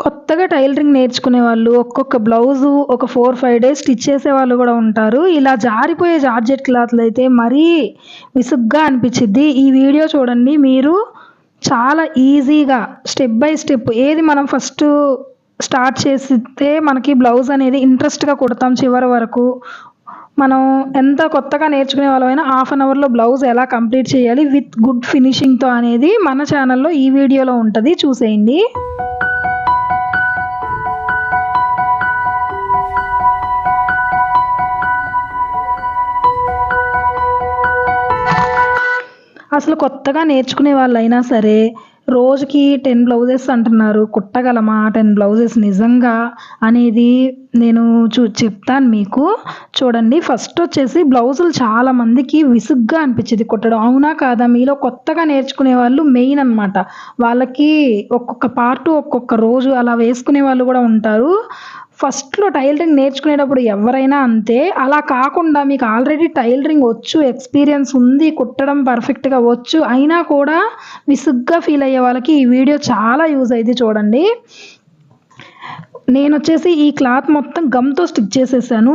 కొత్తగా టైలరింగ్ నేర్చుకునే వాళ్ళు ఒక్కొక్క బ్లౌజు ఒక 4, 5 డేస్ స్టిచ్ చేసేవాళ్ళు గూడా ఉంటారు. ఇలా జారిపోయే జార్జెట్ క్లాత్‌లయితే మరీ విసుగ్గా అనిపిచ్చిద్ది. ఈ వీడియో చూడండి మీరు చాలా ఈజీగా స్టెప్ బై స్టెప్ ఏది మనం ఫస్టు స్టార్ట్ చేసితే మనకి బ్లౌజ్ అనేది ఇంట్రెస్ట్‌గా కుడతాం చివరి వరకు. మనం ఎంత కొత్తగా నేర్చుకునే వాళ్ళమైనా హాఫ్ అన్ అవర్‌లో బ్లౌజ్ ఎలా కంప్లీట్ చేయాలి విత్ గుడ్ ఫినిషింగ్‌తో అనేది మన ఛానల్‌లో ఈ వీడియోలో ఉంటది. చూసేయండి. అసలు కొత్తగా నేర్చుకునే వాళ్ళైనా సరే, రోజుకి 10 బ్లౌజెస్ అంటున్నారు. కుట్టగలమా 10 బ్లౌజెస్ నిజంగా అనేది నేను చెప్తాను మీకు. చూడండి ఫస్టొచ్చేసి బ్లౌజులు చాలా మందికి విసుగ్గా అనిపిచ్చిద్ది కుట్టడం. అవునా? కాదా? మీలో కొత్తగా నేర్చుకునే వాళ్ళు మెయిన్ అనమాట. వాళ్ళకి ఒక్కొక్క పార్టు, ఒక్కొక్క రోజు అలా వేసుకునే వాళ్ళు గూడా ఉంటారు. ఫస్ట్‌లో టైలరింగ్ నేర్చుకునేటప్పుడు ఎవరైనా అంతే. అలా కాకుండా మీకు ఆల్రెడీ టైలరింగ్ వచ్చు, ఎక్స్‌పీరియన్స్ ఉంది, కుట్టడం పర్ఫెక్ట్‌గా వచ్చు. అయినా కూడా విసుగ్గా ఫీల్ అయ్యే వాళ్ళకి ఈ వీడియో చాలా యూజ్ అయిద్ది చూడండి. నేనొచ్చేసి ఈ క్లాత్ మొత్తం గమ్‌తో స్టిక్ చేసేసాను.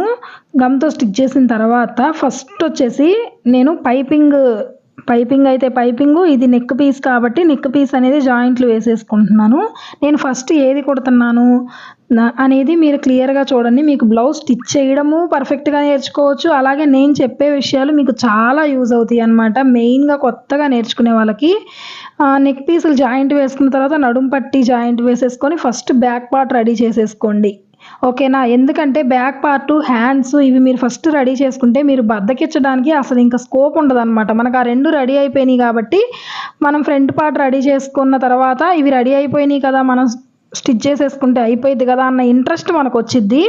గమ్‌తో స్టిక్ చేసిన తర్వాత ఫస్టొచ్చేసి నేను పైపింగ్ అయితే పైపింగు, ఇది నెక్ పీస్ కాబట్టి నెక్ పీస్ అనేది జాయింట్లు వేసేసుకుంటున్నాను. నేను ఫస్ట్ ఏది కుడుతున్నాను అనేది మీరు క్లియర్‌గా చూడండి. మీకు బ్లౌజ్ స్టిచ్ చేయడము పర్ఫెక్ట్‌గా నేర్చుకోవచ్చు. అలాగే నేను చెప్పే విషయాలు మీకు చాలా యూజ్ అవుతాయన్నమాట. మెయిన్‌గా కొత్తగా నేర్చుకునే వాళ్ళకి. నెక్ పీసులు జాయింట్ వేసుకున్న తర్వాత నడుం పట్టి జాయింట్ వేసేసుకొని ఫస్ట్ బ్యాక్ పార్ట్ రెడీ చేసేసుకోండి. ఓకేనా? ఎందుకంటే బ్యాక్ పార్టు, హ్యాండ్స్ ఇవి మీరు ఫస్ట్ రెడీ చేసుకుంటే మీరు బద్ధకిచ్చడానికి అసలు ఇంక స్కోప్ ఉండదనమాట. మనకు ఆ 2 రెడీ అయిపోయినాయి కాబట్టి మనం ఫ్రంట్ పార్ట్ రెడీ చేసుకున్న తర్వాత ఇవి రెడీ అయిపోయినాయి కదా! మనం స్టిచ్ చేసేసుకుంటే అయిపోయిద్ది కదా! అన్న ఇంట్రెస్ట్ మనకొచ్చిద్ది.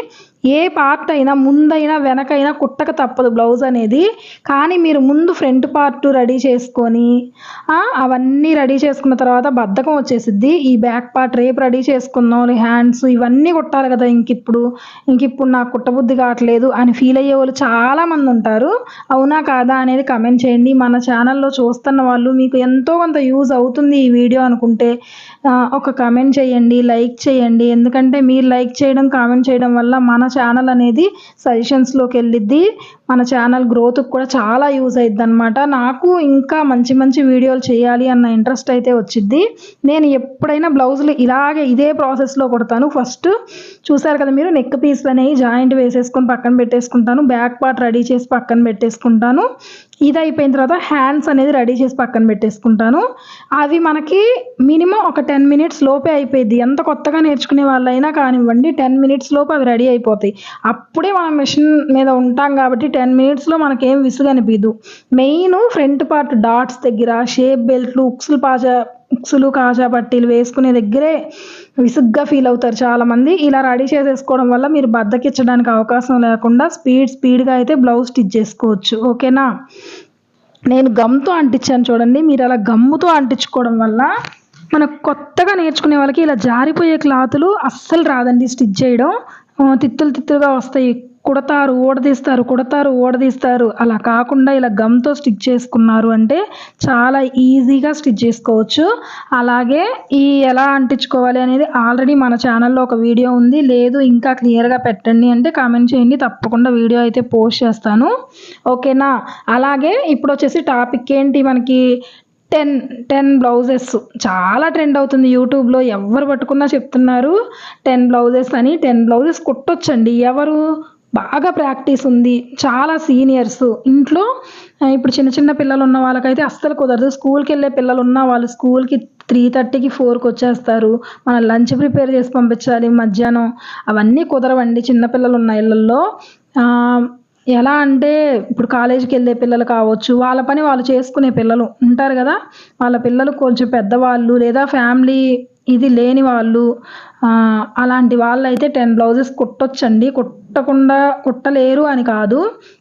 ఏ పార్ట్ అయినా ముందైనా, వెనకైనా కుట్టక తప్పదు బ్లౌజ్ అనేది. కానీ మీరు ముందు ఫ్రంట్ పార్ట్ రెడీ చేసుకొని అవన్నీ రెడీ చేసుకున్న తర్వాత బద్ధకం వచ్చేసిద్ది. ఈ బ్యాక్ పార్ట్ రేపు రెడీ చేసుకుందాం, హ్యాండ్స్ ఇవన్నీ కుట్టాలి కదా! ఇంకిప్పుడు నాకు కుట్టబుద్ధి కావట్లేదు అని ఫీల్ అయ్యేవాళ్ళు చాలామంది ఉంటారు. అవునా? కాదా? అనేది కామెంట్ చేయండి. మన ఛానల్‌లో చూస్తున్న వాళ్ళు మీకు ఎంతో కొంత యూజ్ అవుతుంది ఈ వీడియో అనుకుంటే ఒక కామెంట్ చేయండి, లైక్ చేయండి. ఎందుకంటే మీరు లైక్ చేయడం, కామెంట్ చేయడం వల్ల మన ఛానల్ అనేది సజెషన్స్‌లోకెళ్ళిద్ది. మన ఛానల్ గ్రోత్‌కి కూడా చాలా యూజ్ అయిద్దనమాట. నాకు ఇంకా మంచి మంచి వీడియోలు చేయాలి అన్న ఇంట్రెస్ట్ అయితే వచ్చిద్ది. నేను ఎప్పుడైనా బ్లౌజులు ఇలాగే ఇదే ప్రాసెస్‌లో కుడతాను. ఫస్ట్ చూసారు కదా మీరు నెక్ పీస్‌లనేవి జాయింట్ వేసేసుకొని పక్కన పెట్టేసుకుంటాను. బ్యాక్ పార్ట్ రెడీ చేసి పక్కన పెట్టేసుకుంటాను. ఇది అయిపోయిన తర్వాత హ్యాండ్స్ అనేది రెడీ చేసి పక్కన పెట్టేసుకుంటాను. అవి మనకి మినిమమ్ ఒక 10 మినిట్స్ లోపే అయిపోయిద్ది. ఎంత కొత్తగా నేర్చుకునే వాళ్ళైనా కానివ్వండి 10 మినిట్స్ లోపు అవి రెడీ అయిపోతాయి. అప్పుడే మనం మెషిన్ మీద ఉంటాం కాబట్టి 10 మినిట్స్‌లో మనకేం విసుగనిపియదు. మెయిన్ ఫ్రంట్ పార్ట్ డాట్స్ దగ్గర షేప్ బెల్ట్లు, ఉక్సులు, కాజా పట్టీలు వేసుకునే దగ్గరే విసుగ్గా ఫీల్ అవుతారు చాలామంది. ఇలా రెడీ చేసేసుకోవడం వల్ల మీరు బద్ధకిచ్చడానికి అవకాశం లేకుండా స్పీడ్‌గా అయితే బ్లౌజ్ స్టిచ్ చేసుకోవచ్చు. ఓకేనా? నేను గమ్‌తో అంటించాను చూడండి. మీరు అలా గమ్ముతో అంటించుకోవడం వల్ల మనకు కొత్తగా నేర్చుకునే వాళ్ళకి ఇలా జారిపోయే క్లాతులు అస్సలు రాదండి స్టిచ్ చేయడం. తిత్తులుగా వస్తాయి. కుడతారు, ఊడదీస్తారు. అలా కాకుండా ఇలా గమ్‌తో స్టిచ్ చేసుకున్నారు అంటే చాలా ఈజీగా స్టిచ్ చేసుకోవచ్చు. అలాగే ఎలా అంటించుకోవాలి అనేది ఆల్రెడీ మన ఛానల్‌లో ఒక వీడియో ఉంది. లేదు ఇంకా క్లియర్‌గా పెట్టండి అంటే కామెంట్ చేయండి. తప్పకుండా వీడియో అయితే పోస్ట్ చేస్తాను. ఓకేనా? అలాగే ఇప్పుడొచ్చేసి టాపిక్ ఏంటి మనకి 10 బ్లౌజెస్ చాలా ట్రెండ్ అవుతుంది యూట్యూబ్‌లో. ఎవరు పట్టుకున్నా చెప్తున్నారు 10 బ్లౌజెస్ అని. 10 బ్లౌజెస్ కుట్టొచ్చండి. ఎవరు బాగా ప్రాక్టీస్ ఉంది, చాలా సీనియర్స్ ఇంట్లో ఇప్పుడు చిన్న పిల్లలు ఉన్న వాళ్ళకైతే అస్సలు కుదరదు. స్కూల్‌కెళ్ళే పిల్లలున్న వాళ్ళు స్కూల్‌కి 3:30కి 4కి వచ్చేస్తారు. మనం లంచ్ ప్రిపేర్ చేసి పంపించాలి మధ్యాహ్నం. అవన్నీ కుదరవండి చిన్న పిల్లలు ఉన్న ఇళ్లల్లో. ఎలా అంటే ఇప్పుడు కాలేజీకెళ్ళే పిల్లలు కావచ్చు, వాళ్ళ పని వాళ్ళు చేసుకునే పిల్లలు ఉంటారు కదా! వాళ్ళ పిల్లలు కొంచెం పెద్దవాళ్ళు లేదా ఫ్యామిలీ ఇది లేని వాళ్ళు అలాంటి వాళ్ళైతే 10 బ్లౌజెస్ కుట్టొచ్చండి. కుట్టలేరు అని కాదు.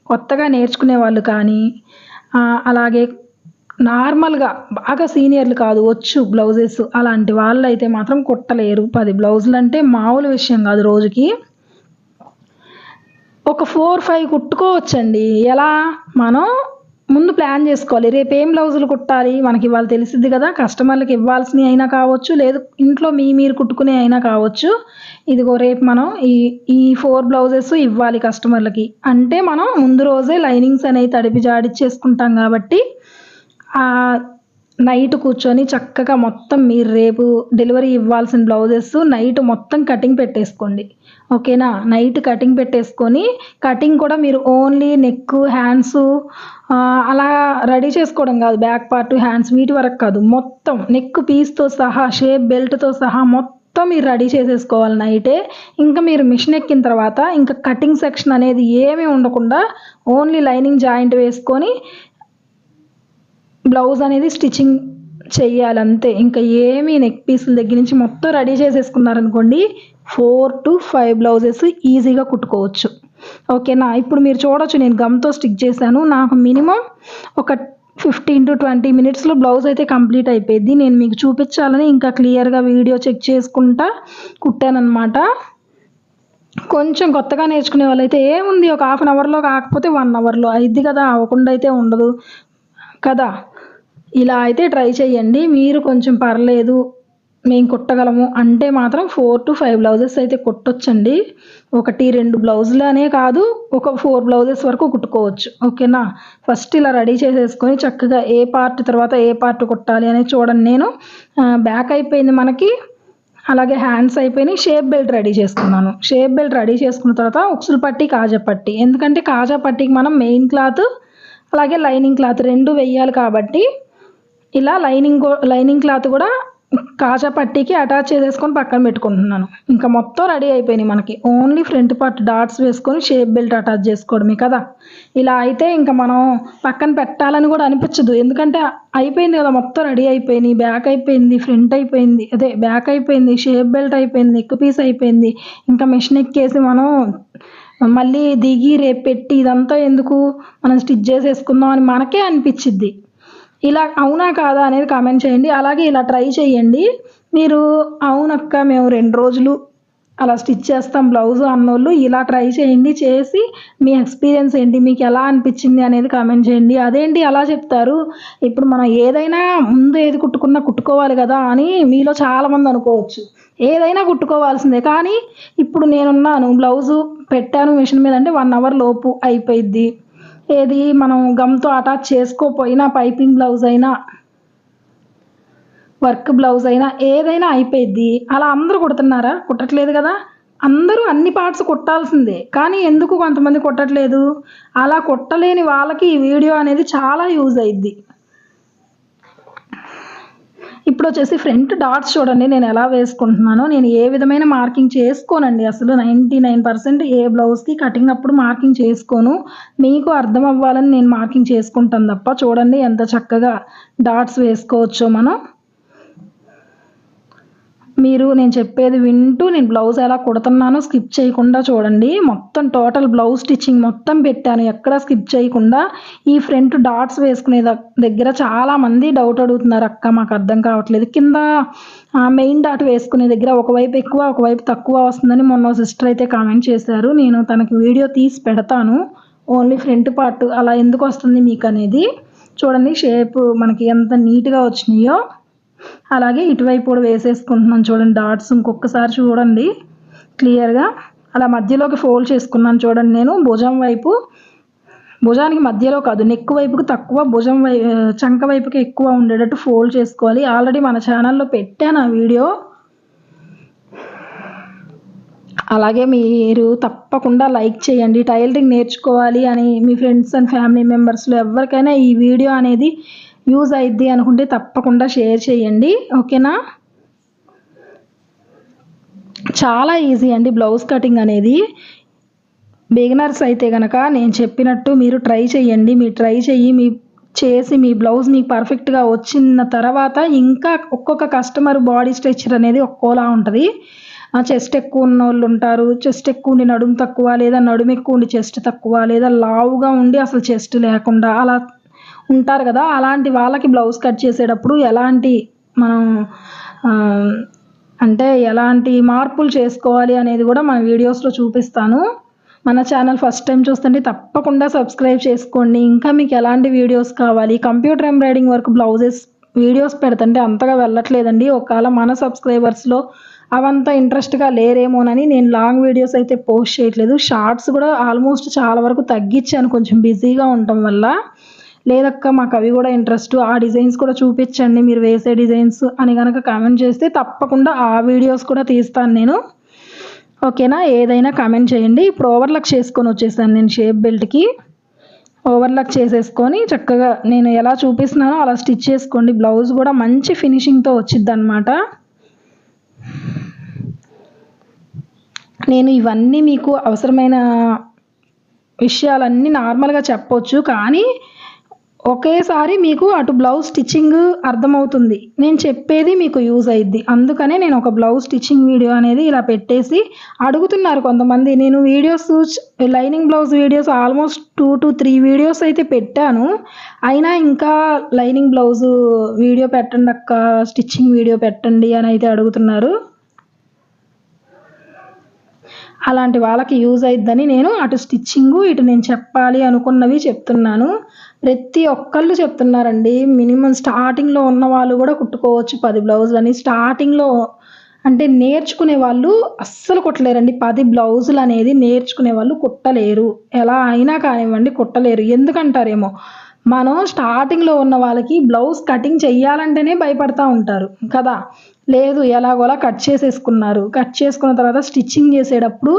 కొత్తగా నేర్చుకునే వాళ్ళు కానీ అలాగే నార్మల్‌గా బాగా సీనియర్లు కాదు వచ్చు బ్లౌజెస్ అలాంటి వాళ్ళైతే మాత్రం కుట్టలేరు. 10 బ్లౌజులంటే మామూలు విషయం కాదు రోజుకి. ఒక 4, 5 కుట్టుకోవచ్చండి. ఎలా? మనం ముందు ప్లాన్ చేసుకోవాలి. రేపు ఏం బ్లౌజులు కుట్టాలి మనకి ఇవాళ తెలిసిద్ది కదా. కస్టమర్లకి ఇవ్వాల్సినవి అయినా కావచ్చు, లేదు ఇంట్లో మీరు కుట్టుకునే అయినా కావచ్చు. ఇదిగో రేపు మనం ఈ 4 బ్లౌజెస్ ఇవ్వాలి కస్టమర్లకి అంటే మనం ముందు రోజే లైనింగ్స్ అనేవి తడిపి జాడిచ్చేసుకుంటాం కాబట్టి నైట్ కూర్చొని చక్కగా మొత్తం మీరు రేపు డెలివరీ ఇవ్వాల్సిన బ్లౌజెస్ నైట్ మొత్తం కటింగ్ పెట్టేసుకోండి. ఓకేనా. నైట్ కటింగ్ పెట్టేసుకొని కటింగ్ కూడా మీరు ఓన్లీ నెక్, హ్యాండ్స్ అలా రెడీ చేసుకోవడం కాదు. బ్యాక్ పార్ట్, హ్యాండ్స్ వీటి వరకు కాదు, మొత్తం నెక్ పీస్తో సహా షేప్ బెల్ట్తో సహా మొత్తం మీరు రెడీ చేసేసుకోవాలి నైటే. ఇంకా మీరు మిషన్ ఎక్కిన తర్వాత ఇంకా కటింగ్ సెక్షన్ అనేది ఏమీ ఉండకుండా ఓన్లీ లైనింగ్ జాయింట్ వేసుకొని బ్లౌజ్ అనేది స్టిచ్చింగ్ చెయ్యాలి అంతే. ఇంకా ఏమీ నెక్ పీసుల దగ్గర నుంచి మొత్తం రెడీ చేసేసుకున్నారనుకోండి 4 to 5 బ్లౌజెస్ ఈజీగా కుట్టుకోవచ్చు. ఓకేనా. ఇప్పుడు మీరు చూడొచ్చు నేను గమ్తో స్టిక్ చేశాను. నాకు మినిమం ఒక 15 to 20 మినిట్స్లో బ్లౌజ్ అయితే కంప్లీట్ అయిపోయింది. నేను మీకు చూపించాలని ఇంకా క్లియర్గా వీడియో చెక్ చేసుకుంటా కుట్టానమాట. కొంచెం కొత్తగా నేర్చుకునే వాళ్ళైతే ఏముంది ఒక హాఫ్ అన్ అవర్లో కాకపోతే 1 అవర్లో అయిద్ది కదా, అవ్వకుండా అయితే ఉండదు కదా. ఇలా అయితే ట్రై చేయండి. మీరు కొంచెం పర్లేదు మేము కుట్టగలము అంటే మాత్రం 4 to 5 బ్లౌజెస్ అయితే కుట్టొచ్చండి. 1-2 బ్లౌజులు అనే కాదు, ఒక 4 బ్లౌజెస్ వరకు కుట్టుకోవచ్చు. ఓకేనా. ఫస్ట్ ఇలా రెడీ చేసేసుకొని చక్కగా ఏ పార్ట్ తర్వాత ఏ పార్ట్ కుట్టాలి అనేది చూడండి. నేను బ్యాక్ అయిపోయింది మనకి, అలాగే హ్యాండ్స్ అయిపోయినాయి. షేప్ బెల్ట్ రెడీ చేసుకున్నాను. షేప్ బెల్ట్ రెడీ చేసుకున్న తర్వాత ఉక్సులు పట్టి, కాజా పట్టి, ఎందుకంటే కాజా పట్టికి మనం మెయిన్ క్లాత్ అలాగే లైనింగ్ క్లాత్ 2 వేయాలి కాబట్టి ఇలా లైనింగ్ క్లాత్ కూడా కాజా పట్టీకి అటాచ్ చేసేసుకొని పక్కన పెట్టుకుంటున్నాను. ఇంకా మొత్తం రెడీ అయిపోయినాయి మనకి. ఓన్లీ ఫ్రంట్ పార్ట్ డాట్స్ వేసుకొని షేప్ బెల్ట్ అటాచ్ చేసుకోవడమే కదా. ఇలా అయితే ఇంకా మనం పక్కన పెట్టాలని కూడా అనిపించదు, ఎందుకంటే అయిపోయింది కదా, మొత్తం రెడీ అయిపోయినాయి. బ్యాక్ అయిపోయింది, ఫ్రంట్ అయిపోయింది, బ్యాక్ అయిపోయింది, షేప్ బెల్ట్ అయిపోయింది, నెక్ పీస్ అయిపోయింది. ఇంకా మిషన్ ఎక్కేసి మనం మళ్ళీ దిగి రేపు పెట్టి ఇదంతా ఎందుకు, మనం స్టిచ్ చేసేసుకుందాం అని మనకే అనిపించిద్ది. ఇలా అవునా కాదా అనేది కామెంట్ చేయండి. అలాగే ఇలా ట్రై చేయండి. మీరు అవునక్క మేము 2 రోజులు అలా స్టిచ్ చేస్తాం బ్లౌజ్ అన్నోళ్ళు ఇలా ట్రై చేయండి. చేసి మీ ఎక్స్పీరియన్స్ ఏంటి, మీకు ఎలా అనిపించింది అనేది కామెంట్ చేయండి. అదేంటి అలా చెప్తారు, ఇప్పుడు మనం ఏదైనా ముందు ఏది కుట్టుకున్నా కుట్టుకోవాలి కదా అని మీలో చాలామంది అనుకోవచ్చు. ఏదైనా కుట్టుకోవాల్సిందే, కానీ ఇప్పుడు నేనున్నాను, బ్లౌజు పెట్టాను మిషన్ మీద అంటే 1 అవర్ లోపు అయిపోయిద్ది. ఏది మనం గమ్తో అటాచ్ చేసుకోపోయినా పైపింగ్ బ్లౌజ్ అయినా వర్క్ బ్లౌజ్ అయినా ఏదైనా అయిపోయిద్ది. అలా అందరూ కుడుతున్నారా? కుట్టట్లేదు కదా. అందరూ అన్ని పార్ట్స్ కుట్టాల్సిందే, కానీ ఎందుకు కొంతమంది కుట్టట్లేదు? అలా కుట్టలేని వాళ్ళకి ఈ వీడియో అనేది చాలా యూజ్ అయ్యిద్ది. ఇప్పుడు వచ్చేసి ఫ్రంట్ డాట్స్ చూడండి నేను ఎలా వేసుకుంటున్నానో. నేను ఏ విధమైన మార్కింగ్ చేసుకోనండి అసలు. 99% ఏ బ్లౌజ్కి కటింగ్ అప్పుడు మార్కింగ్ చేసుకోను. మీకు అర్థం అవ్వాలని నేను మార్కింగ్ చేసుకుంటాను తప్ప. చూడండి ఎంత చక్కగా డాట్స్ వేసుకోవచ్చో మనం. మీరు నేను చెప్పేది వింటూ నేను బ్లౌజ్ ఎలా కుడుతున్నానో స్కిప్ చేయకుండా చూడండి. మొత్తం టోటల్ బ్లౌజ్ స్టిచ్చింగ్ మొత్తం పెట్టాను, ఎక్కడా స్కిప్ చేయకుండా. ఈ ఫ్రంట్ డాట్స్ వేసుకునే దగ్గర చాలామంది డౌట్ అడుగుతున్నారు, అక్క మాకు అర్థం కావట్లేదు. కింద మెయిన్ డాట్ వేసుకునే దగ్గర ఒకవైపు ఎక్కువ ఒకవైపు తక్కువ వస్తుందని మొన్న సిస్టర్ అయితే కామెంట్ చేశారు. నేను తనకి వీడియో తీసి పెడతాను, ఓన్లీ ఫ్రంట్ పార్ట్ అలా ఎందుకు వస్తుంది మీకు అనేది. చూడండి షేప్ మనకి ఎంత నీట్గా వచ్చినాయో. అలాగే ఇటువైపు కూడా వేసేసుకుంటున్నాను చూడండి డాట్స్. ఇంకొకసారి చూడండి క్లియర్గా. అలా మధ్యలోకి ఫోల్డ్ చేసుకున్నాను చూడండి. నేను భుజానికి మధ్యలో కాదు, నెక్ వైపుకి తక్కువ, భుజం చంక వైపుకి ఎక్కువ ఉండేటట్టు ఫోల్డ్ చేసుకోవాలి. ఆల్రెడీ మన ఛానల్లో పెట్టాను ఆ వీడియో. అలాగే మీరు తప్పకుండా లైక్ చేయండి. టైలరింగ్ నేర్చుకోవాలి అని మీ ఫ్రెండ్స్ అండ్ ఫ్యామిలీ మెంబర్స్లో ఎవరికైనా ఈ వీడియో అనేది యూజ్ అయిద్ది అనుకుంటే తప్పకుండా షేర్ చేయండి. ఓకేనా. చాలా ఈజీ అండి బ్లౌజ్ కటింగ్ అనేది. బిగినర్స్ అయితే కనుక నేను చెప్పినట్టు మీరు ట్రై చేయండి. మీరు ట్రై చేసి మీ బ్లౌజ్ మీకు పర్ఫెక్ట్గా వచ్చిన తర్వాత ఇంకా ఒక్కొక్క కస్టమర్ బాడీ స్ట్రక్చర్ అనేది ఒక్కోలా ఉంటుంది. చెస్ట్ ఎక్కువ ఉన్న వాళ్ళు ఉంటారు, చెస్ట్ ఎక్కువ ఉండి నడుము తక్కువ, లేదా నడుము ఎక్కువ ఉండి చెస్ట్ తక్కువ, లేదా లావుగా ఉండి అసలు చెస్ట్ లేకుండా అలా ఉంటారు కదా. అలాంటి వాళ్ళకి బ్లౌజ్ కట్ చేసేటప్పుడు ఎలాంటి మనం అంటే ఎలాంటి మార్పులు చేసుకోవాలి అనేది కూడా మన వీడియోస్లో చూపిస్తాను. మన ఛానల్ ఫస్ట్ టైం చూస్తుంటే తప్పకుండా సబ్స్క్రైబ్ చేసుకోండి. ఇంకా మీకు ఎలాంటి వీడియోస్ కావాలి, computer embroidering work blouses videos పెడుతుంటే అంతగా వెళ్ళట్లేదండి. ఒకవేళ మన సబ్స్క్రైబర్స్లో అవంతా ఇంట్రెస్ట్గా లేరేమోనని నేను లాంగ్ వీడియోస్ అయితే పోస్ట్ చేయట్లేదు. షార్ట్స్ కూడా ఆల్మోస్ట్ చాలా వరకు తగ్గించాను, కొంచెం బిజీగా ఉండటం వల్ల. లేదక్క మాకు అవి కూడా ఇంట్రెస్ట్, ఆ డిజైన్స్ కూడా చూపించండి మీరు వేసే డిజైన్స్ అని కనుక కామెంట్ చేస్తే తప్పకుండా ఆ వీడియోస్ కూడా తీస్తాను నేను. ఓకేనా, ఏదైనా కామెంట్ చేయండి. ఇప్పుడు ఓవర్లాక్ చేసుకొని వచ్చేసాను నేను షేప్ బెల్ట్కి. ఓవర్లాక్ చేసేసుకొని చక్కగా నేను ఎలా చూపిస్తున్నానో అలా స్టిచ్ చేసుకోండి. బ్లౌజ్ కూడా మంచి ఫినిషింగ్తో వచ్చిద్ది అనమాట. నేను ఇవన్నీ మీకు అవసరమైన విషయాలన్నీ నార్మల్గా చెప్పొచ్చు, కానీ ఒకేసారి మీకు అటు బ్లౌజ్ స్టిచ్చింగ్ అర్థమవుతుంది, నేను చెప్పేది మీకు యూజ్ అయ్యిద్ది. అందుకనే నేను ఒక బ్లౌజ్ స్టిచ్చింగ్ వీడియో అనేది ఇలా పెట్టేసి అడుగుతున్నారు కొంతమంది. నేను videos lining blouse videos almost 2 to 3 videos అయితే పెట్టాను, అయినా ఇంకా లైనింగ్ బ్లౌజు వీడియో పెట్టండి అక్క, స్టిచ్చింగ్ వీడియో పెట్టండి అని అయితే అడుగుతున్నారు. అలాంటి వాళ్ళకి యూజ్ అయిద్దని నేను అటు స్టిచ్చింగు ఇటు నేను చెప్పాలి అనుకున్నవి చెప్తున్నాను. ప్రతి ఒక్కళ్ళు చెప్తున్నారండి. మినిమం స్టార్టింగ్లో ఉన్న వాళ్ళు కూడా కుట్టుకోవచ్చు 10 బ్లౌజులు అని. స్టార్టింగ్లో అంటే నేర్చుకునే వాళ్ళు అస్సలు కుట్టలేరండి. 10 బ్లౌజులు అనేది నేర్చుకునే వాళ్ళు కుట్టలేరు, ఎలా అయినా కానివ్వండి కుట్టలేరు. ఎందుకంటారేమో, మనం స్టార్టింగ్లో ఉన్న వాళ్ళకి బ్లౌజ్ కటింగ్ చెయ్యాలంటేనే భయపడతా ఉంటారు కదా. లేదు ఎలాగోలా కట్ చేసేసుకున్నారు, కట్ చేసుకున్న తర్వాత స్టిచ్చింగ్ చేసేటప్పుడు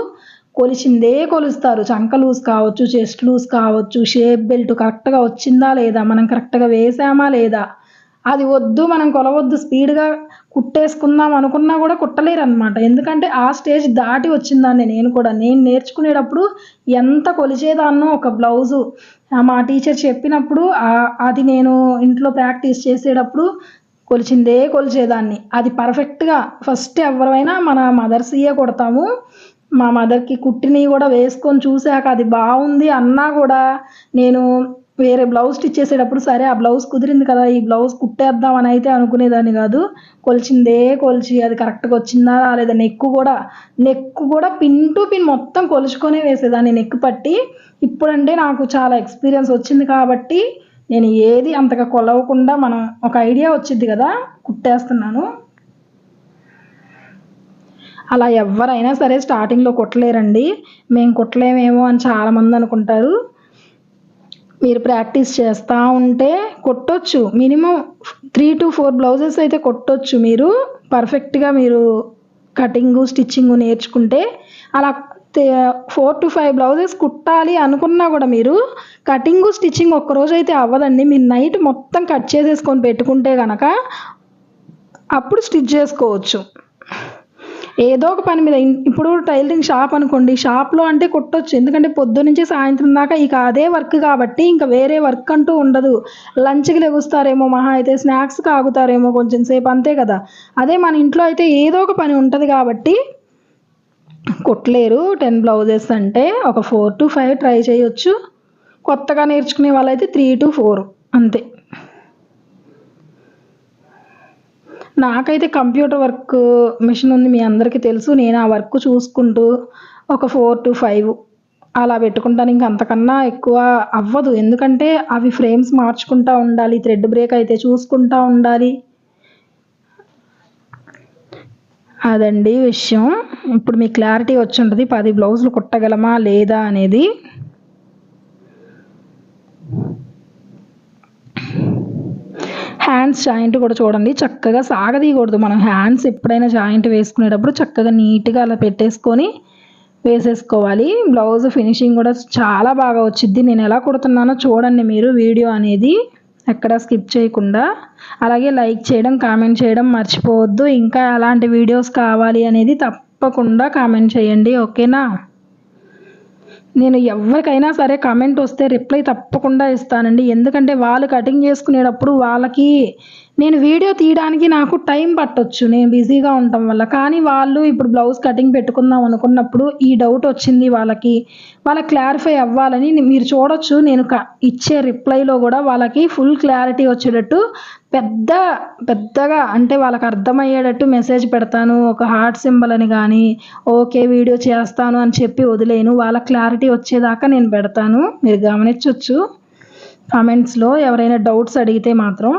కొలిచిందే కొలుస్తారు. చంక లూజ్ కావచ్చు, చెస్ట్ లూజ్ కావచ్చు, షేప్ బెల్ట్ కరెక్ట్గా వచ్చిందా లేదా, మనం కరెక్ట్గా వేసామా లేదా, అది వద్దు మనం కొలవద్దు, స్పీడ్గా కుట్టేసుకుందాం అనుకున్నా కూడా కుట్టలేరు అనమాట. ఎందుకంటే ఆ స్టేజ్ దాటి వచ్చిందాన్ని నేను కూడా. నేను నేర్చుకునేటప్పుడు ఎంత కొలిచేదాన్నో ఒక బ్లౌజు, మా టీచర్ చెప్పినప్పుడు అది నేను ఇంట్లో ప్రాక్టీస్ చేసేటప్పుడు కొలిచిందే కొలిచేదాన్ని. అది పర్ఫెక్ట్గా ఫస్ట్ ఎవరైనా మన మదర్స్యే కుడతాము. మా మదర్కి కుట్టినవి కూడా వేసుకొని చూశాక అది బాగుంది అన్నా కూడా నేను వేరే బ్లౌజ్ స్టిచ్ చేసేటప్పుడు సరే ఆ బ్లౌజ్ కుదిరింది కదా, ఈ బ్లౌజ్ కుట్టేద్దాం అని అయితే అనుకునేదాన్ని కాదు. కొలిచిందే కొలిచి అది కరెక్ట్గా వచ్చిందా రాలేదా, నెక్కు కూడా పిన్ టు పిన్ మొత్తం కొలుచుకొనే వేసేదాన్ని నెక్ పట్టి. ఇప్పుడంటే నాకు చాలా ఎక్స్పీరియన్స్ వచ్చింది కాబట్టి నేను ఏది అంతగా కొలవకుండా మనం ఒక ఐడియా వచ్చింది కదా కుట్టేస్తున్నాను. అలా ఎవరైనా సరే స్టార్టింగ్లో కుట్టలేరండి. మేము కుట్టలేమేమో అని చాలామంది అనుకుంటారు. మీరు ప్రాక్టీస్ చేస్తూ ఉంటే కొట్టొచ్చు. మినిమం 3 to 4 బ్లౌజెస్ అయితే కొట్టొచ్చు మీరు పర్ఫెక్ట్గా. మీరు కటింగు స్టిచ్చింగు నేర్చుకుంటే అలా 4 to 5 బ్లౌజెస్ కుట్టాలి అనుకున్నా కూడా మీరు కటింగు స్టిచ్చింగ్ ఒక్కరోజు అయితే అవ్వదండి. మీరు నైట్ మొత్తం కట్ చేసేసుకొని పెట్టుకుంటే కనుక అప్పుడు స్టిచ్ చేసుకోవచ్చు ఏదో ఒక పని మీద. ఇప్పుడు టైలరింగ్ షాప్ అనుకోండి, షాప్లో అంటే కుట్టొచ్చు, ఎందుకంటే పొద్దున్నుంచి సాయంత్రం దాకా ఇక అదే వర్క్ కాబట్టి ఇంకా వేరే వర్క్ అంటూ ఉండదు. లంచ్కి లెగుస్తారేమో, మహా అయితే స్నాక్స్కి ఆగుతారేమో కొంచెం సేపు, అంతే కదా. అదే మన ఇంట్లో అయితే ఏదో ఒక పని ఉంటుంది కాబట్టి కుట్టలేరు. 10 బ్లౌజెస్ అంటే ఒక 4 to 5 ట్రై చేయొచ్చు. కొత్తగా నేర్చుకునే వాళ్ళైతే 3 to 4 అంతే. నాకైతే కంప్యూటర్ వర్క్ మిషన్ ఉంది, మీ అందరికీ తెలుసు. నేను ఆ వర్క్ చూసుకుంటూ ఒక 4 to 5 అలా పెట్టుకుంటాను. ఇంక అంతకన్నా ఎక్కువ అవ్వదు, ఎందుకంటే అవి ఫ్రేమ్స్ మార్చుకుంటూ ఉండాలి, థ్రెడ్ బ్రేక్ అయితే చూసుకుంటూ ఉండాలి. అదండి విషయం. ఇప్పుడు మీకు క్లారిటీ వచ్చి ఉంటుంది 10 బ్లౌజులు కుట్టగలమా లేదా అనేది. హ్యాండ్స్ జాయింట్ కూడా చూడండి, చక్కగా సాగదీయకూడదు. మనం హ్యాండ్స్ ఎప్పుడైనా జాయింట్ వేసుకునేటప్పుడు చక్కగా నీట్గా అలా పెట్టేసుకొని వేసేసుకోవాలి. బ్లౌజ్ ఫినిషింగ్ కూడా చాలా బాగా వచ్చింది. నేను ఎలా కుడుతున్నానో చూడండి మీరు వీడియో అనేది ఎక్కడ స్కిప్ చేయకుండా. అలాగే లైక్ చేయడం, కామెంట్ చేయడం మర్చిపోవద్దు. ఇంకా ఎలాంటి వీడియోస్ కావాలి అనేది తప్పకుండా కామెంట్ చేయండి, ఓకేనా. నేను ఎవరికైనా సరే కామెంట్ వస్తే రిప్లై తప్పకుండా ఇస్తానండి, ఎందుకంటే వాళ్ళు కటింగ్ చేసుకునేటప్పుడు వాళ్ళకి నేను వీడియో తీయడానికి నాకు టైం పట్టొచ్చు నేను బిజీగా ఉండటం వల్ల. కానీ వాళ్ళు ఇప్పుడు బ్లౌజ్ కటింగ్ పెట్టుకుందాం అనుకున్నప్పుడు ఈ డౌట్ వచ్చింది వాళ్ళకి క్లారిఫై అవ్వాలని మీరు చూడొచ్చు. నేను ఇచ్చే రిప్లైలో కూడా వాళ్ళకి ఫుల్ క్లారిటీ వచ్చేటట్టు పెద్దగా అంటే వాళ్ళకి అర్థమయ్యేటట్టు మెసేజ్ పెడతాను. ఒక హార్ట్ సింబల్ అని కానీ ఓకే వీడియో చేస్తాను అని చెప్పి వదిలేను. వాళ్ళ క్లారిటీ వచ్చేదాకా నేను పెడతాను. మీరు గమనించవచ్చు కామెంట్స్లో ఎవరైనా డౌట్స్ అడిగితే మాత్రం.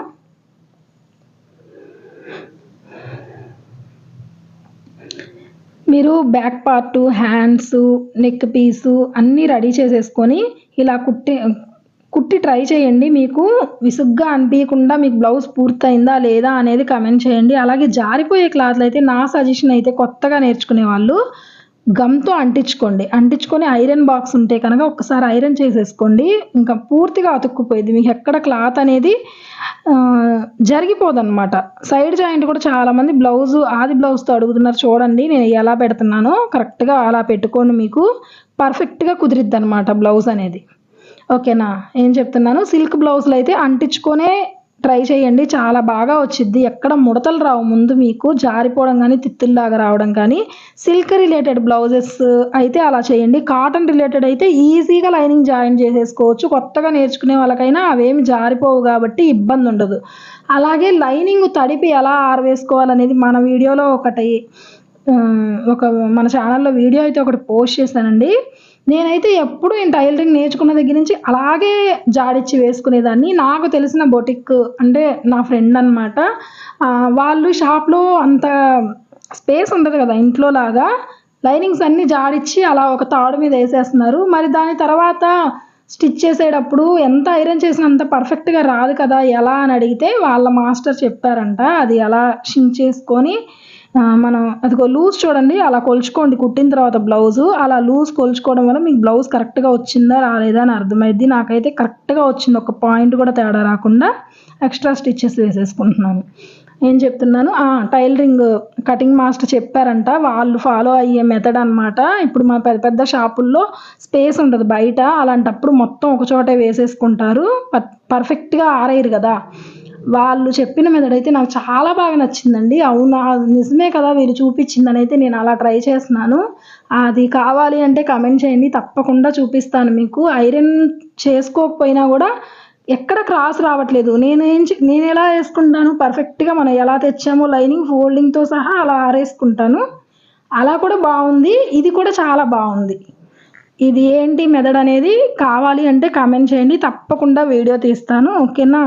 మీరు బ్యాక్ పార్ట్, హ్యాండ్స్, నెక్ పీసు అన్నీ రెడీ చేసేసుకొని ఇలా కుట్టి ట్రై చేయండి. మీకు విసుగ్గా అనిపించకుండా మీకు బ్లౌజ్ పూర్తయిందా లేదా అనేది కమెంట్ చేయండి. అలాగే జారిపోయే క్లాత్లు అయితే నా సజెషన్ అయితే కొత్తగా నేర్చుకునే వాళ్ళు గమ్తో అంటించుకొని ఐరన్ బాక్స్ ఉంటే కనుక ఒక్కసారి ఐరన్ చేసేసుకోండి. ఇంకా పూర్తిగా అతుక్కుపోయింది. మీకు ఎక్కడ క్లాత్ అనేది జరిగిపోదన్నమాట. సైడ్ జాయింట్ కూడా చాలామంది ఆది బ్లౌజ్తో అడుగుతున్నారు. చూడండి నేను ఎలా పెడుతున్నానో కరెక్ట్గా అలా పెట్టుకోండి. మీకు పర్ఫెక్ట్గా కుదిరిద్ది అనమాట బ్లౌజ్ అనేది. ఓకేనా? ఏం చెప్తున్నాను, సిల్క్ బ్లౌజులు అయితే అంటించుకొనే ట్రై చేయండి. చాలా బాగా వచ్చిద్ది. ఎక్కడ ముడతలు రావు. ముందు మీకు జారిపోవడం కానీ తిత్తుల్లాగా రావడం కానీ. సిల్క్ రిలేటెడ్ బ్లౌజెస్ అయితే అలా చేయండి. కాటన్ రిలేటెడ్ అయితే ఈజీగా లైనింగ్ జాయిన్ చేసేసుకోవచ్చు. కొత్తగా నేర్చుకునే వాళ్ళకైనా అవేమి జారిపోవు కాబట్టి ఇబ్బంది ఉండదు. అలాగే లైనింగ్ తడిపి ఎలా ఆరవేసుకోవాలనేది మన వీడియోలో మన ఛానల్లో వీడియో అయితే ఒకటి పోస్ట్ చేశానండి. నేనైతే ఎప్పుడు నేను టైలరింగ్ నేర్చుకున్న దగ్గర నుంచి అలాగే జాడిచ్చి వేసుకునేదాన్ని. నాకు తెలిసిన బొటిక్ అంటే నా ఫ్రెండ్ అనమాట. వాళ్ళు షాప్లో అంత స్పేస్ ఉండదు కదా ఇంట్లో లాగా. లైనింగ్స్ అన్నీ జాడిచ్చి అలా ఒక తాడు మీద వేసేస్తున్నారు. మరి దాని తర్వాత స్టిచ్ చేసేటప్పుడు ఎంత ఐరన్ చేసినా అంత పర్ఫెక్ట్గా రాదు కదా, ఎలా అని అడిగితే వాళ్ళ మాస్టర్ చెప్పారంట. అది ఎలా షింక్ చేసుకొని మనం అదిగో లూజ్ చూడండి, అలా కొలుచుకోండి. కుట్టిన తర్వాత బ్లౌజు అలా లూజ్ కొలుచుకోవడం వల్ల మీకు బ్లౌజ్ కరెక్ట్గా వచ్చిందా రాలేదా అని అర్థమైద్ది. నాకైతే కరెక్ట్గా వచ్చింది. ఒక పాయింట్ కూడా తేడా రాకుండా ఎక్స్ట్రా స్టిచ్చెస్ వేసేసుకుంటున్నాను. ఏం చెప్తున్నాను, టైలరింగ్ కటింగ్ మాస్టర్ చెప్పారంట. వాళ్ళు ఫాలో అయ్యే మెథడ్ అనమాట. ఇప్పుడు మా పెద్ద షాపుల్లో స్పేస్ ఉండదు బయట. అలాంటప్పుడు మొత్తం ఒక చోటే వేసేసుకుంటారు. పర్ఫెక్ట్గా ఆరేయరు కదా. వాళ్ళు చెప్పిన మెథడ్ అయితే నాకు చాలా బాగా నచ్చిందండి. అవునా నిజమే కదా వీళ్ళు చూపించిందని అయితే నేను అలా ట్రై చేస్తున్నాను. అది కావాలి అంటే కమెంట్ చేయండి, తప్పకుండా చూపిస్తాను మీకు. ఐరన్ చేసుకోకపోయినా కూడా ఎక్కడ క్రాస్ రావట్లేదు. నేను ఎలా వేసుకుంటాను పర్ఫెక్ట్గా మనం ఎలా తెచ్చామో లైనింగ్ ఫోల్డింగ్తో సహా అలా ఆరేసుకుంటాను. అలా కూడా బాగుంది. ఇది కూడా చాలా బాగుంది. ఇది ఏంటి మెథడ్ అనేది కావాలి అంటే కామెంట్ చేయండి, తప్పకుండా వీడియో తీస్తాను. ఓకేనా?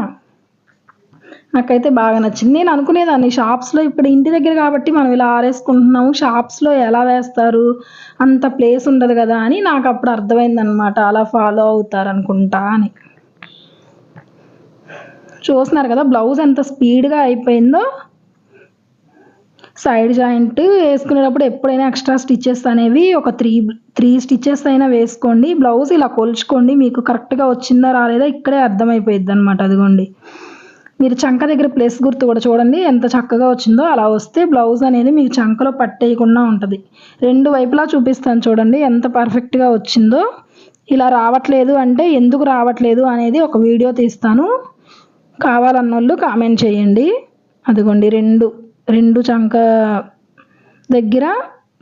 నాకైతే బాగా నచ్చింది. నేను అనుకునేదాన్ని షాప్స్లో ఇప్పుడు ఇంటి దగ్గర కాబట్టి మనం ఇలా ఆరేసుకుంటున్నాము, షాప్స్లో ఎలా వేస్తారు అంత ప్లేస్ ఉండదు కదా అని నాకు అప్పుడు అర్థమైందనమాట. అలా ఫాలో అవుతారనుకుంటా అని. చూస్తున్నారు కదా బ్లౌజ్ ఎంత స్పీడ్గా అయిపోయిందో. సైడ్ జాయింట్ వేసుకునేటప్పుడు ఎప్పుడైనా ఎక్స్ట్రా స్టిచ్చెస్ అనేవి ఒక త్రీ స్టిచ్చెస్ అయినా వేసుకోండి. బ్లౌజ్ ఇలా కొలుచుకోండి. మీకు కరెక్ట్గా వచ్చిందా రాలేదా ఇక్కడే అర్థమైపోయిద్ది అనమాట. అదిగోండి మీరు చంక దగ్గర ప్లేస్ గుర్తు కూడా చూడండి ఎంత చక్కగా వచ్చిందో. అలా వస్తే బ్లౌజ్ అనేది మీకు చంకలో పట్టేయకుండా ఉంటుంది. రెండు వైపులా చూపిస్తాను చూడండి ఎంత పర్ఫెక్ట్గా వచ్చిందో. ఇలా రావట్లేదు అంటే ఎందుకు రావట్లేదు అనేది ఒక వీడియో తీస్తాను. కావాలన్నోళ్ళు కామెంట్ చేయండి. అదిగోండి రెండు చంక దగ్గర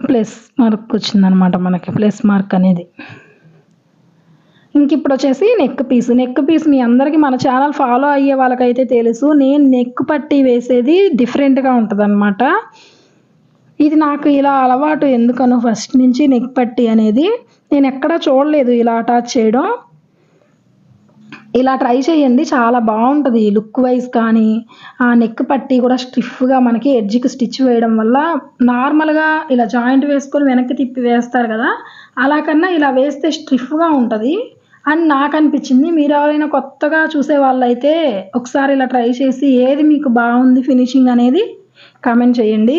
ప్లస్ మార్క్ వచ్చిందనమాట మనకి, ప్లస్ మార్క్ అనేది. ఇంక ఇప్పుడు వచ్చేసి నెక్ పీస్ మీ అందరికీ మన ఛానల్ ఫాలో అయ్యే వాళ్ళకైతే తెలుసు. నేను నెక్ పట్టి వేసేది డిఫరెంట్గా ఉంటుంది అనమాట. ఇది నాకు ఇలా అలవాటు ఎందుకనో ఫస్ట్ నుంచి నెక్ పట్టి అనేది. నేను ఎక్కడా చూడలేదు ఇలా అటాచ్ చేయడం. ఇలా ట్రై చేయండి, చాలా బాగుంటుంది లుక్ వైజ్. కానీ ఆ నెక్ పట్టి కూడా స్టిఫ్గా మనకి ఎడ్జ్కి స్టిచ్ వేయడం వల్ల నార్మల్గా ఇలా జాయింట్ వేసుకొని వెనక్కి తిప్పి వేస్తారు కదా, అలా కన్నా ఇలా వేస్తే స్టిఫ్గా ఉంటుంది అని నాకు అనిపించింది. మీరు ఎవరైనా కొత్తగా చూసే వాళ్ళైతే ఒకసారి ఇలా ట్రై చేసి ఏది మీకు బాగుంది ఫినిషింగ్ అనేది కామెంట్ చేయండి.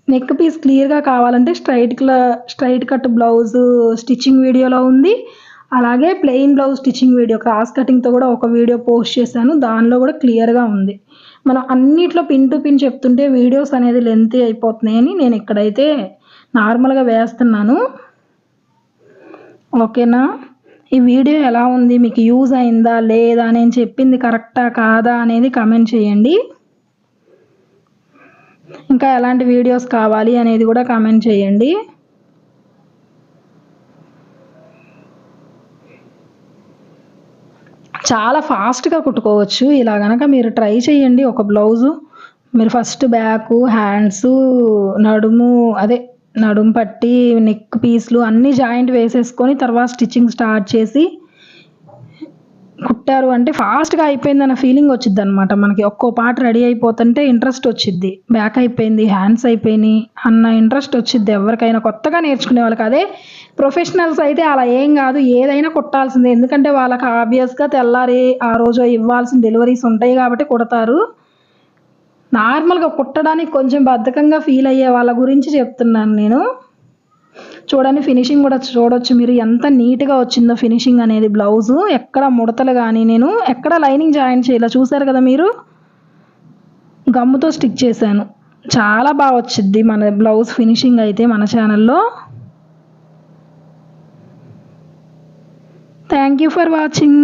నెక్ పీస్ క్లియర్గా కావాలంటే స్ట్రైట్ కట్ బ్లౌజ్ స్టిచ్చింగ్ వీడియోలో ఉంది. అలాగే plain blouse stitching video cross కటింగ్తో కూడా ఒక వీడియో పోస్ట్ చేశాను. దానిలో కూడా క్లియర్గా ఉంది. మనం అన్నిట్లో పిన్ టు పిన్ చెప్తుంటే వీడియోస్ అనేది లెంతీ అయిపోతున్నాయని నేను ఇక్కడైతే నార్మల్గా వేస్తున్నాను. ఓకేనా? ఈ వీడియో ఎలా ఉంది, మీకు యూజ్ అయిందా లేదా, నేను చెప్పింది కరెక్టా కాదా అనేది కమెంట్ చేయండి. ఇంకా ఎలాంటి వీడియోస్ కావాలి అనేది కూడా కామెంట్ చేయండి. చాలా ఫాస్ట్గా కుట్టుకోవచ్చు. ఇలా కనుక మీరు ట్రై చేయండి. ఒక బ్లౌజు మీరు ఫస్ట్ బ్యాకు, హ్యాండ్సు, నడుము పట్టి, నెక్ పీస్లు అన్నీ జాయింట్ వేసేసుకొని తర్వాత స్టిచ్చింగ్ స్టార్ట్ చేసి కుట్టారు అంటే ఫాస్ట్గా అయిపోయిందన్న ఫీలింగ్ వచ్చిద్ది అనమాట. మనకి ఒక్కో పార్ట్ రెడీ అయిపోతుంటే ఇంట్రెస్ట్ వచ్చిద్ది. బ్యాక్ అయిపోయింది, హ్యాండ్స్ అయిపోయినాయి అన్న ఇంట్రెస్ట్ వచ్చిద్ది ఎవరికైనా కొత్తగా నేర్చుకునే వాళ్ళకి. అదే ప్రొఫెషనల్స్ అయితే అలా ఏం కాదు, ఏదైనా కుట్టాల్సిందే. ఎందుకంటే వాళ్ళకి ఆబ్వియస్గా తెల్లారి ఆ రోజు ఇవ్వాల్సిన డెలివరీస్ ఉంటాయి కాబట్టి కుడతారు. నార్మల్గా కుట్టడానికి కొంచెం బద్ధకంగా ఫీల్ అయ్యే వాళ్ళ గురించి చెప్తున్నాను నేను. చూడండి ఫినిషింగ్ కూడా చూడొచ్చు మీరు ఎంత నీట్గా వచ్చిందో ఫినిషింగ్ అనేది. బ్లౌజు ఎక్కడ ముడతలు కానీ నేను ఎక్కడ లైనింగ్ జాయిన్ చేయలే. చూసారు కదా మీరు, గమ్ముతో స్టిక్ చేశాను. చాలా బాగా వచ్చింది మన బ్లౌజ్ ఫినిషింగ్ అయితే మన ఛానల్లో. Thank you for watching.